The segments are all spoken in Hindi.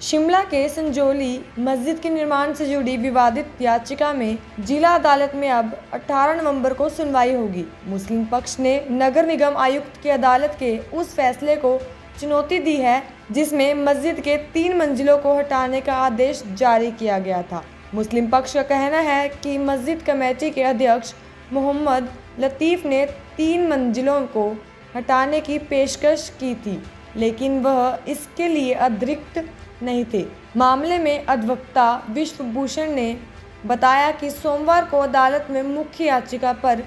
शिमला के संजौली मस्जिद के निर्माण से जुड़ी विवादित याचिका में जिला अदालत में अब 18 नवंबर को सुनवाई होगी। मुस्लिम पक्ष ने नगर निगम आयुक्त की अदालत के उस फैसले को चुनौती दी है जिसमें मस्जिद के 3 मंजिलों को हटाने का आदेश जारी किया गया था। मुस्लिम पक्ष का कहना है कि मस्जिद कमेटी के अध्यक्ष मोहम्मद लतीफ़ ने 3 मंजिलों को हटाने की पेशकश की थी, लेकिन वह इसके लिए अतिरिक्त नहीं थे। मामले में अधिवक्ता विश्वभूषण ने बताया कि सोमवार को अदालत में मुख्य याचिका पर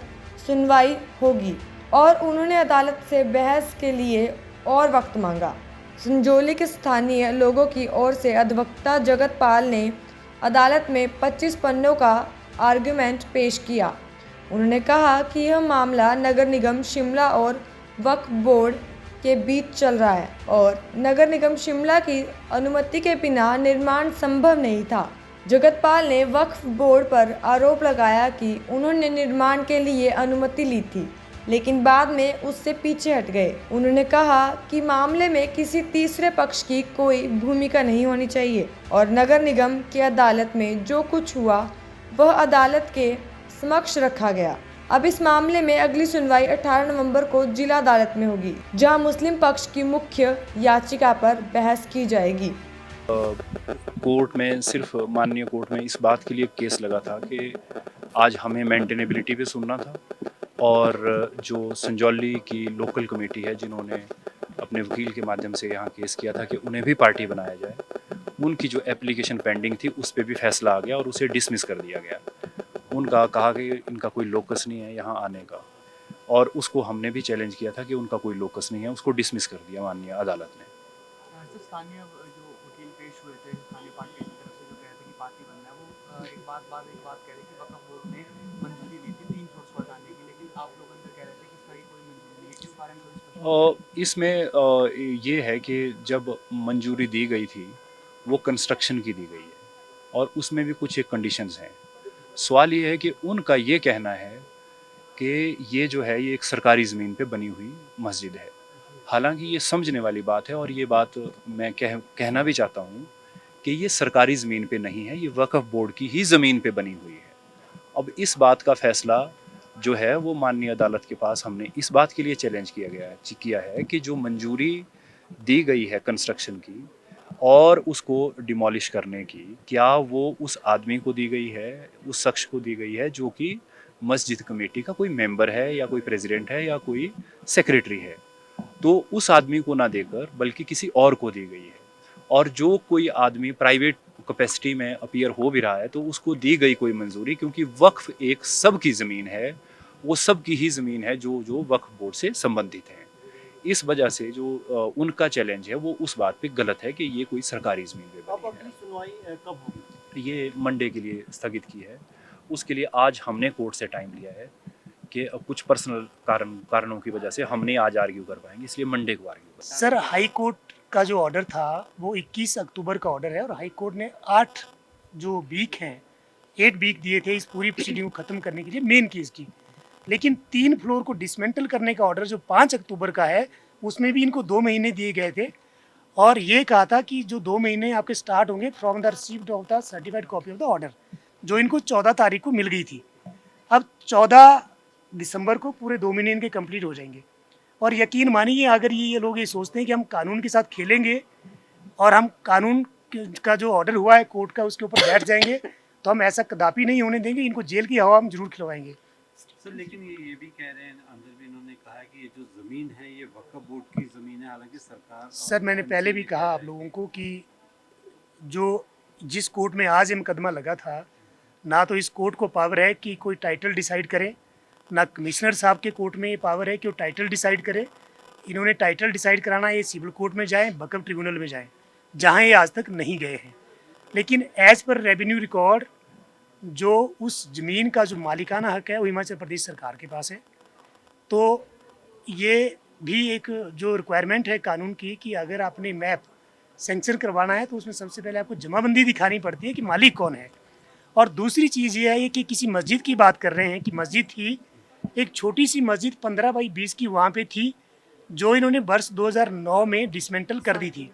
सुनवाई होगी और उन्होंने अदालत से बहस के लिए और वक्त मांगा। संजौली के स्थानीय लोगों की ओर से अधिवक्ता जगत पाल ने अदालत में 25 पन्नों का आर्गुमेंट पेश किया। उन्होंने कहा कि यह मामला नगर निगम शिमला और वक्फ बोर्ड के बीच चल रहा है और नगर निगम शिमला की अनुमति के बिना निर्माण संभव नहीं था। जगतपाल ने वक्फ बोर्ड पर आरोप लगाया कि उन्होंने निर्माण के लिए अनुमति ली थी, लेकिन बाद में उससे पीछे हट गए। उन्होंने कहा कि मामले में किसी तीसरे पक्ष की कोई भूमिका नहीं होनी चाहिए और नगर निगम की अदालत में जो कुछ हुआ वह अदालत के समक्ष रखा गया। अब इस मामले में अगली सुनवाई 18 नवंबर को जिला अदालत में होगी, जहां मुस्लिम पक्ष की मुख्य याचिका पर बहस की जाएगी। कोर्ट में सिर्फ माननीय कोर्ट में इस बात के लिए केस लगा था कि आज हमें मेंटेनेबिलिटी पे सुनना था और जो संजौली की लोकल कमेटी है जिन्होंने अपने वकील के माध्यम से यहाँ केस किया था कि उन्हें भी पार्टी बनाया जाए, उनकी जो एप्लीकेशन पेंडिंग थी उस पर भी फैसला आ गया और उसे डिसमिस कर दिया गया। उनका कहा कि इनका कोई लोकस नहीं है यहाँ आने का, और उसको हमने भी चैलेंज किया था कि उनका कोई लोकस नहीं है, उसको डिसमिस कर दिया माननीय अदालत ने। स्थानीय जो वकील पेश हुए थे स्थानीय पार्टी की तरफ से जो कह रहे थे कि पार्टी बनना है, वो एक बात कह रहे थे कि वक्फ बोर्ड ने मंजूरी दी थी 3 फ्लोर्स को हटाने की, लेकिन आप लोग अंदर कह रहे थे कि इसका कोई मंजूरी नहीं है। इस बारे में इसमें ये है कि जब मंजूरी दी गई थी वो कंस्ट्रक्शन की दी गई है और उसमें भी कुछ एक कंडीशंस हैं। सवाल ये है कि उनका ये कहना है कि ये जो है ये एक सरकारी ज़मीन पे बनी हुई मस्जिद है। हालांकि ये समझने वाली बात है और ये बात मैं कहना भी चाहता हूँ कि ये सरकारी ज़मीन पे नहीं है, ये वक्फ बोर्ड की ही ज़मीन पे बनी हुई है। अब इस बात का फ़ैसला जो है वो माननीय अदालत के पास हमने इस बात के लिए चैलेंज किया है कि जो मंजूरी दी गई है कंस्ट्रक्शन की और उसको डिमोलिश करने की, क्या वो उस आदमी को दी गई है, उस शख्स को दी गई है जो कि मस्जिद कमेटी का कोई मेंबर है या कोई प्रेसिडेंट है या कोई सेक्रेटरी है, तो उस आदमी को ना देकर बल्कि किसी और को दी गई है। और जो कोई आदमी प्राइवेट कैपेसिटी में अपीयर हो भी रहा है तो उसको दी गई कोई मंजूरी, क्योंकि वक्फ एक सब की ज़मीन है, वो सब की ही ज़मीन है जो वक्फ बोर्ड से संबंधित है। इस वजह से जो उनका चैलेंज है वो उस बात पे गलत है कि ये कोई सरकारी ज़मीन पे बनी है। अगली सुनवाई कब होगी? ये मंडे के लिए स्थगित की है। उसके लिए आज हमने कोर्ट से टाइम लिया है कि अब कुछ पर्सनल कारणों की वजह से हम नहीं आज आर्ग्यू कर पाएंगे, इसलिए मंडे को आर्ग्यू करेंगे। सर, हाई कोर्ट का जो ऑर्डर था वो 21 अक्टूबर का ऑर्डर है और हाई कोर्ट ने 8 जो वीक हैं 8 वीक दिए थे इस पूरी प्रोसीडिंग को ख़त्म करने के लिए मेन केस की, लेकिन 3 फ्लोर को डिसमेंटल करने का ऑर्डर जो 5 अक्टूबर का है उसमें भी इनको 2 महीने दिए गए थे और ये कहा था कि जो 2 महीने आपके स्टार्ट होंगे from the received of the certified copy of the order, जो इनको 14 तारीख को मिल गई थी। अब 14 दिसंबर को पूरे 2 महीने इनके कंप्लीट हो जाएंगे और यकीन मानिए अगर ये लोग ये सोचते हैं कि हम कानून के साथ खेलेंगे और हम कानून का जो ऑर्डर हुआ है कोर्ट का उसके ऊपर बैठ जाएंगे तो हम ऐसा कदापि नहीं होने देंगे। इनको जेल की हवा हम जरूर खिलवाएंगे। सर, लेकिन ये भी कह रहे हैं अंदर भी इन्होंने कहा है कि ये जो ज़मीन है ये वक्फ बोर्ड की ज़मीन है, हालांकि सरकार। सर, मैंने पहले भी कहा आप लोगों को कि जो जिस कोर्ट में आज ये मुकदमा लगा था, ना तो इस कोर्ट को पावर है कि कोई टाइटल डिसाइड करे, ना कमिश्नर साहब के कोर्ट में ये पावर है कि वो टाइटल डिसाइड करे। इन्होंने टाइटल डिसाइड कराना ये सिविल कोर्ट में जाएँ, वक्फ ट्रिब्यूनल में जाएँ, जहाँ ये आज तक नहीं गए हैं। लेकिन एज पर रेवेन्यू रिकॉर्ड जो उस ज़मीन का जो मालिकाना हक है वो हिमाचल प्रदेश सरकार के पास है। तो ये भी एक जो रिक्वायरमेंट है कानून की कि अगर आपने मैप सेंक्शन करवाना है तो उसमें सबसे पहले आपको जमाबंदी दिखानी पड़ती है कि मालिक कौन है। और दूसरी चीज़ ये है कि किसी मस्जिद की बात कर रहे हैं कि मस्जिद थी, एक छोटी सी मस्जिद 15 बाई 20 की वहाँ पे थी, जो इन्होंने वर्ष 2009 में डिसमेंटल कर दी थी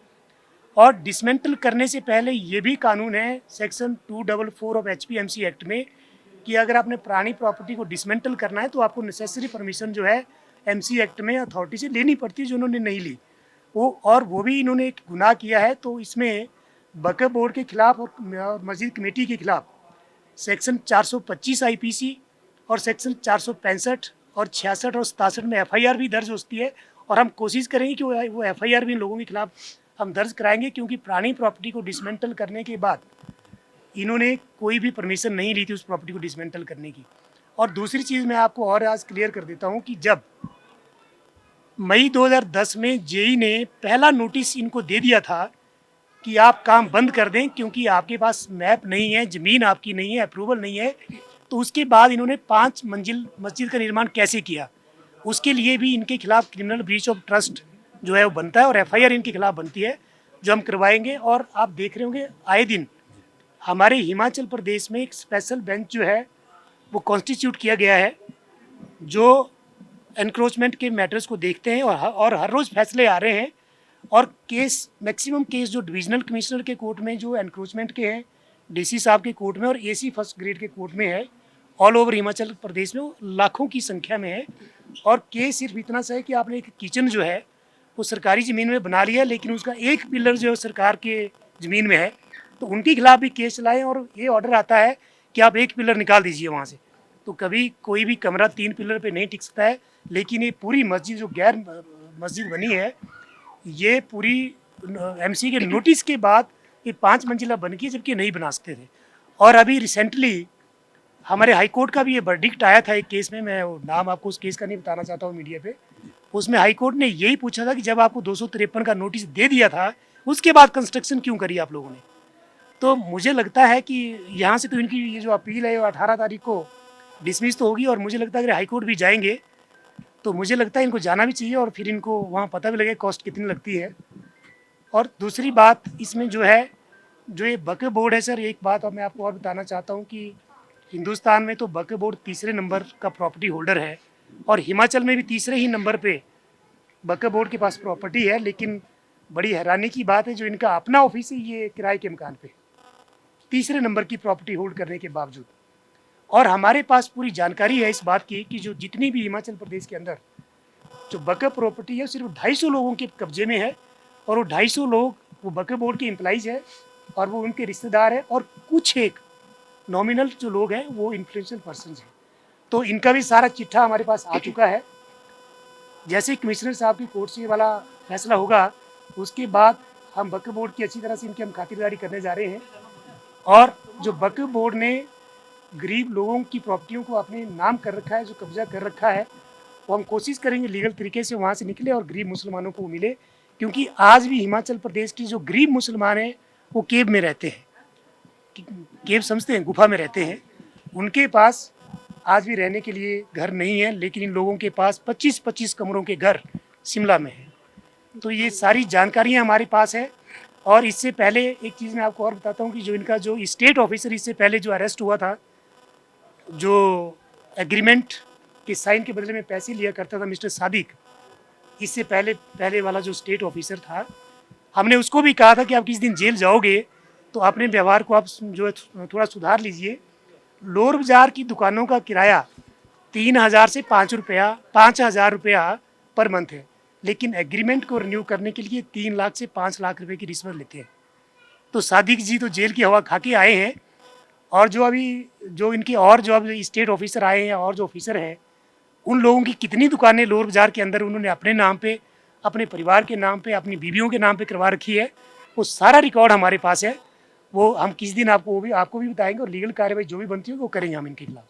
और डिसमेंटल करने से पहले ये भी कानून है सेक्शन 244 ऑफ HPMC एक्ट में कि अगर आपने पुरानी प्रॉपर्टी को डिसमेंटल करना है तो आपको नेसेसरी परमिशन जो है MC एक्ट में अथॉरिटी से लेनी पड़ती है, जो उन्होंने नहीं ली। वो भी इन्होंने एक गुनाह किया है। तो इसमें वक्फ बोर्ड के खिलाफ और मस्जिद कमेटी के खिलाफ सेक्शन 425 IPC और सेक्शन 465 और 66 और 67 में FIR भी दर्ज होती है। और हम कोशिश करेंगे कि वो FIR भी इन लोगों के खिलाफ हम दर्ज कराएंगे, क्योंकि पुरानी प्रॉपर्टी को डिसमेंटल करने के बाद इन्होंने कोई भी परमिशन नहीं ली थी उस प्रॉपर्टी को डिसमेंटल करने की। और दूसरी चीज़ मैं आपको और आज क्लियर कर देता हूँ कि जब मई 2010 में JE ने पहला नोटिस इनको दे दिया था कि आप काम बंद कर दें क्योंकि आपके पास मैप नहीं है, ज़मीन आपकी नहीं है, अप्रूवल नहीं है, तो उसके बाद इन्होंने 5 मंजिल मस्जिद का निर्माण कैसे किया, उसके लिए भी इनके खिलाफ क्रिमिनल ब्रीच ऑफ ट्रस्ट जो है वो बनता है और FIR इनके खिलाफ बनती है, जो हम करवाएंगे। और आप देख रहे होंगे आए दिन हमारे हिमाचल प्रदेश में एक स्पेशल बेंच जो है वो कॉन्स्टिट्यूट किया गया है, जो एनक्रोचमेंट के मैटर्स को देखते हैं और हर रोज़ फैसले आ रहे हैं। और केस मैक्सिमम केस जो डिविजनल कमिश्नर के कोर्ट में जो एनक्रोचमेंट के हैं, DC साहब के कोर्ट में और AC फर्स्ट ग्रेड के कोर्ट में है, ऑल ओवर हिमाचल प्रदेश में वो लाखों की संख्या में है। और केस सिर्फ इतना सा है कि आपने एक किचन जो है वो सरकारी ज़मीन में बना लिया, लेकिन उसका एक पिलर जो है सरकार के ज़मीन में है, तो उनके खिलाफ भी केस चलाएं और ये ऑर्डर आता है कि आप एक पिलर निकाल दीजिए वहाँ से। तो कभी कोई भी कमरा 3 पिलर पे नहीं टिक सकता है, लेकिन ये पूरी मस्जिद जो गैर मस्जिद बनी है, ये पूरी MC के नोटिस के बाद ये 5 मंजिला बन गई, जबकि नहीं बना सकते थे। और अभी रिसेंटली हमारे हाई कोर्ट का भी ये वर्डिक्ट आया था एक केस में, मैं नाम आपको उस केस का नहीं बताना चाहता हूँ मीडिया पे। उसमें हाई कोर्ट ने यही पूछा था कि जब आपको 253 का नोटिस दे दिया था, उसके बाद कंस्ट्रक्शन क्यों करी आप लोगों ने। तो मुझे लगता है कि यहाँ से तो इनकी ये जो अपील है वो 18 तारीख को डिसमिस तो होगी, और मुझे लगता है अगर हाई कोर्ट भी जाएंगे तो मुझे लगता है इनको जाना भी चाहिए और फिर इनको वहाँ पता भी लगे कॉस्ट कितनी लगती है। और दूसरी बात इसमें जो है, जो ये वक्फ बोर्ड है सर, एक बात और मैं आपको और बताना चाहता हूँ कि हिंदुस्तान में तो वक्फ बोर्ड तीसरे नंबर का प्रॉपर्टी होल्डर है और हिमाचल में भी तीसरे ही नंबर पे वक्फ बोर्ड के पास प्रॉपर्टी है। लेकिन बड़ी हैरानी की बात है, जो इनका अपना ऑफिस है ये किराए के मकान पे, तीसरे नंबर की प्रॉपर्टी होल्ड करने के बावजूद। और हमारे पास पूरी जानकारी है इस बात की कि जो जितनी भी हिमाचल प्रदेश के अंदर जो वक्फ प्रॉपर्टी है सिर्फ 250 लोगों के कब्जे में है, और वो 250 लोग वो वक्फ बोर्ड के एम्प्लॉइज है और वो उनके रिश्तेदार है, और कुछ एक नॉमिनल जो लोग हैं वो इन्फ्लुएंशियल पर्सन हैं। तो इनका भी सारा चिट्ठा हमारे पास आ चुका है। जैसे कमिश्नर साहब की कोर्ट से वाला फैसला होगा, उसके बाद हम वक्फ बोर्ड की अच्छी तरह से इनकी हम खातिरदारी करने जा रहे हैं। और जो वक्फ बोर्ड ने गरीब लोगों की प्रॉपर्टियों को अपने नाम कर रखा है, जो कब्जा कर रखा है, वो हम कोशिश करेंगे लीगल तरीके से वहाँ से निकले और गरीब मुसलमानों को मिले। क्योंकि आज भी हिमाचल प्रदेश की जो गरीब मुसलमान हैं वो केव में रहते हैं, केव समझते हैं, गुफा में रहते हैं, उनके पास आज भी रहने के लिए घर नहीं है। लेकिन इन लोगों के पास 25-25 कमरों के घर शिमला में है। तो ये सारी जानकारियाँ हमारे पास है। और इससे पहले एक चीज़ मैं आपको और बताता हूँ कि जो इनका जो स्टेट ऑफिसर इससे पहले जो अरेस्ट हुआ था, जो एग्रीमेंट के साइन के बदले में पैसे लिया करता था, मिस्टर सादिक, इससे पहले वाला जो स्टेट ऑफिसर था, हमने उसको भी कहा था कि आप किस दिन जेल जाओगे तो अपने व्यवहार को आप जो है थोड़ा सुधार लीजिए। लोअर बाजार की दुकानों का किराया 3000 से 5,000 रुपया पर मंथ है, लेकिन एग्रीमेंट को रिन्यू करने के लिए 3 लाख से 5 लाख रुपए की रिश्वत लेते हैं। तो सादिक जी तो जेल की हवा खा के आए हैं। और जो अभी जो इनके और जो अब स्टेट ऑफिसर आए हैं और जो ऑफिसर हैं, उन लोगों की कितनी दुकानें लोअर बाजार के अंदर उन्होंने अपने नाम पे, अपने परिवार के नाम पे, अपनी बीवियों के नाम पे करवा रखी है, वो सारा रिकॉर्ड हमारे पास है। वो हम किस दिन आपको भी बताएंगे और लीगल कार्रवाई जो भी बनती है वो करेंगे हम इनके खिलाफ।